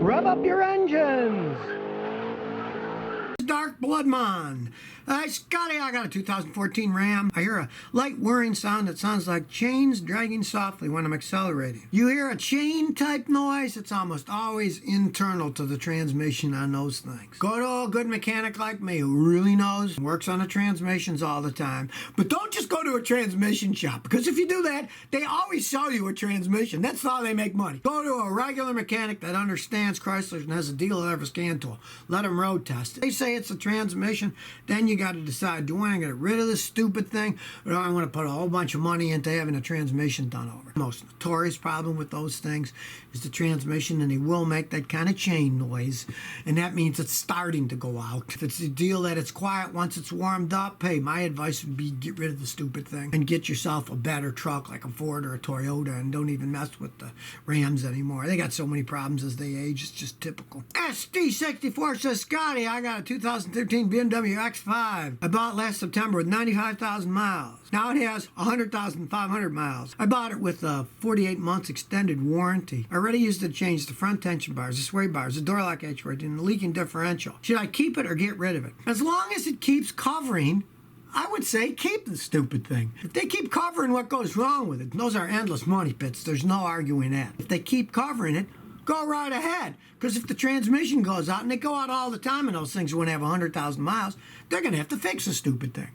Rev up your engines! Dark Bloodman. Hey, Scotty, I got a 2014 Ram. I hear a light whirring sound that sounds like chains dragging softly when I'm accelerating. You hear a chain type noise? It's almost always internal to the transmission on those things. Go to a good mechanic like me who really knows and works on the transmissions all the time. But don't just go to a transmission shop, because if you do that, they always sell you a transmission. That's how they make money. Go to a regular mechanic that understands Chrysler and has a dealer that have a scan tool. Let them road test it. They say it's a transmission, then you got to decide, do I want to get rid of this stupid thing, or do I want to put a whole bunch of money into having a transmission done over? The most notorious problem with those things is the transmission, and they will make that kind of chain noise, and that means it's starting to go out. If it's a deal that it's quiet once it's warmed up, hey, my advice would be get rid of the stupid thing and get yourself a better truck like a Ford or a Toyota, and don't even mess with the Rams anymore. They got so many problems as they age, it's just typical. SD64 says, Scotty, I got a 2013 BMW X5. I bought last September with 95,000 miles. Now it has 100,500 miles. I bought it with a 48 months extended warranty. I already used it to change the front tension bars, the sway bars, the door lock actuator, and the leaking differential. Should I keep it or get rid of it? As long as it keeps covering, I would say keep the stupid thing. If they keep covering what goes wrong with it, those are endless money pits. There's no arguing that. If they keep covering it, go right ahead. Because if the transmission goes out, and they go out all the time, and those things won't have 100,000 miles, they're going to have to fix the stupid thing.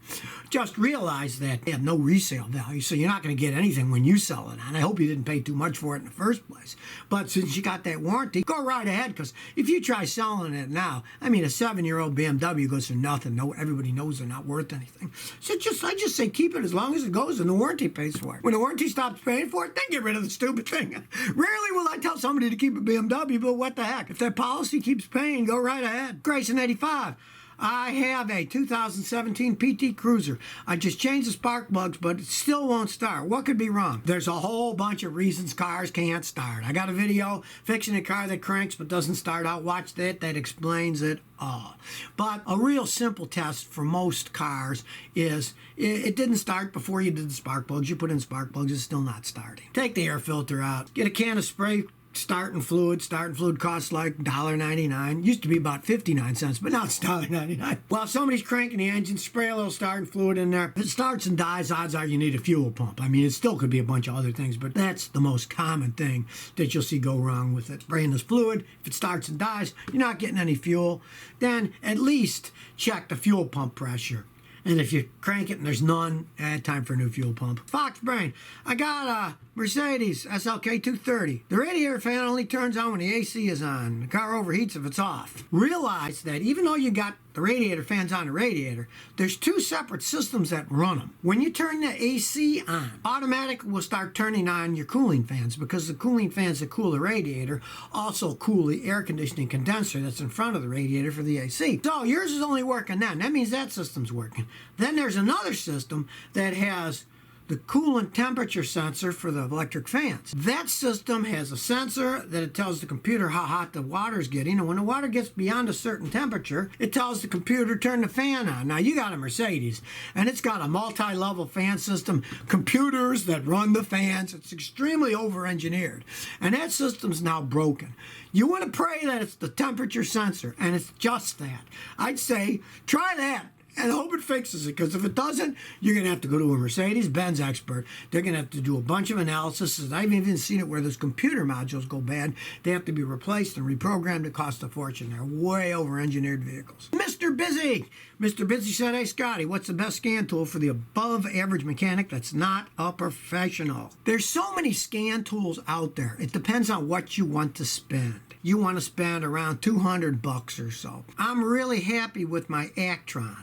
Just realize that they have no resale value, so you're not going to get anything when you sell it. And I hope you didn't pay too much for it in the first place. But since you got that warranty, go right ahead, because if you try selling it now, I mean, a 7-year-old BMW goes for nothing. No, everybody knows they're not worth anything. So I just say keep it as long as it goes, and the warranty pays for it. When the warranty stops paying for it, then get rid of the stupid thing. Rarely will I tell somebody to keep a BMW, but what the heck? If their policy keeps paying, go right ahead. Grayson 85. I have a 2017 PT Cruiser. I just changed the spark plugs, but it still won't start. What could be wrong? There's a whole bunch of reasons cars can't start. I got a video fixing a car that cranks but doesn't start out. Watch that. That explains it all. But a real simple test for most cars is it didn't start before you did the spark plugs. You put in spark plugs, it's still not starting. Take the air filter out. Get a can of spray starting fluid. Starting fluid costs like $1.99. Used to be about 59 cents, but now it's $1.99. While somebody's cranking the engine, spray a little starting fluid in there. If it starts and dies, odds are you need a fuel pump. I mean, it still could be a bunch of other things, but that's the most common thing that you'll see go wrong with it. Spraying this fluid, if it starts and dies, you're not getting any fuel. Then at least check the fuel pump pressure. And if you crank it and there's none, time for a new fuel pump. Fox Brain, I got a Mercedes SLK 230. The radiator fan only turns on when the AC is on. The car overheats if it's off. Realize that even though you got the radiator fans on the radiator, there's two separate systems that run them. When you turn the AC on, automatic will start turning on your cooling fans, because the cooling fans that cool the radiator also cool the air conditioning condenser that's in front of the radiator for the AC. So yours is only working then. That means that system's working. Then there's another system that has the coolant temperature sensor for the electric fans. That system has a sensor that it tells the computer how hot the water's getting, and when the water gets beyond a certain temperature, it tells the computer to turn the fan on. Now, you got a Mercedes, and it's got a multi-level fan system, computers that run the fans. It's extremely over-engineered, and that system's now broken. You want to pray that it's the temperature sensor, and it's just that. I'd say try that and hope it fixes it, because if it doesn't, you're going to have to go to a Mercedes-Benz expert. They're going to have to do a bunch of analysis. I've even seen it where those computer modules go bad. They have to be replaced and reprogrammed. It costs a fortune. They're way over-engineered vehicles. Mr. Busy! Mr. Busy said, hey, Scotty, what's the best scan tool for the above-average mechanic that's not a professional? There's so many scan tools out there. It depends on what you want to spend. You want to spend around $200 or so. I'm really happy with my Actron.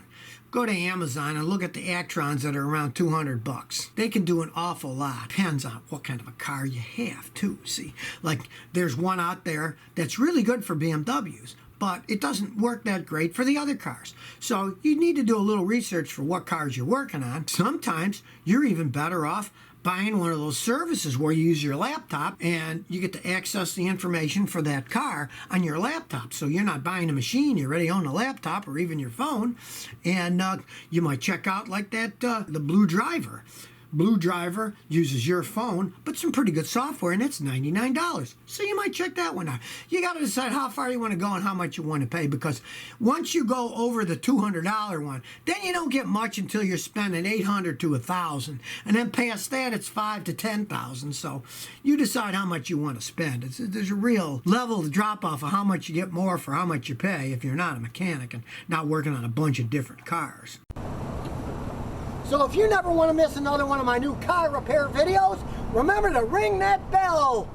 Go to Amazon and look at the Actrons that are around $200. They can do an awful lot. Depends on what kind of a car you have, too. See, like there's one out there that's really good for BMWs, but it doesn't work that great for the other cars. So you need to do a little research for what cars you're working on. Sometimes you're even better off buying one of those services where you use your laptop and you get to access the information for that car on your laptop. So you're not buying a machine, you already own a laptop or even your phone. And you might check out like that, the Blue Driver. Blue Driver uses your phone, but some pretty good software, and it's $99. So you might check that one out. You got to decide how far you want to go and how much you want to pay, because once you go over the $200 one, then you don't get much until you're spending $800 to $1,000, and then past that it's $5,000 to $10,000. So you decide how much you want to spend. There's a real level of drop off of how much you get more for how much you pay if you're not a mechanic and not working on a bunch of different cars. So if you never want to miss another one of my new car repair videos, remember to ring that bell.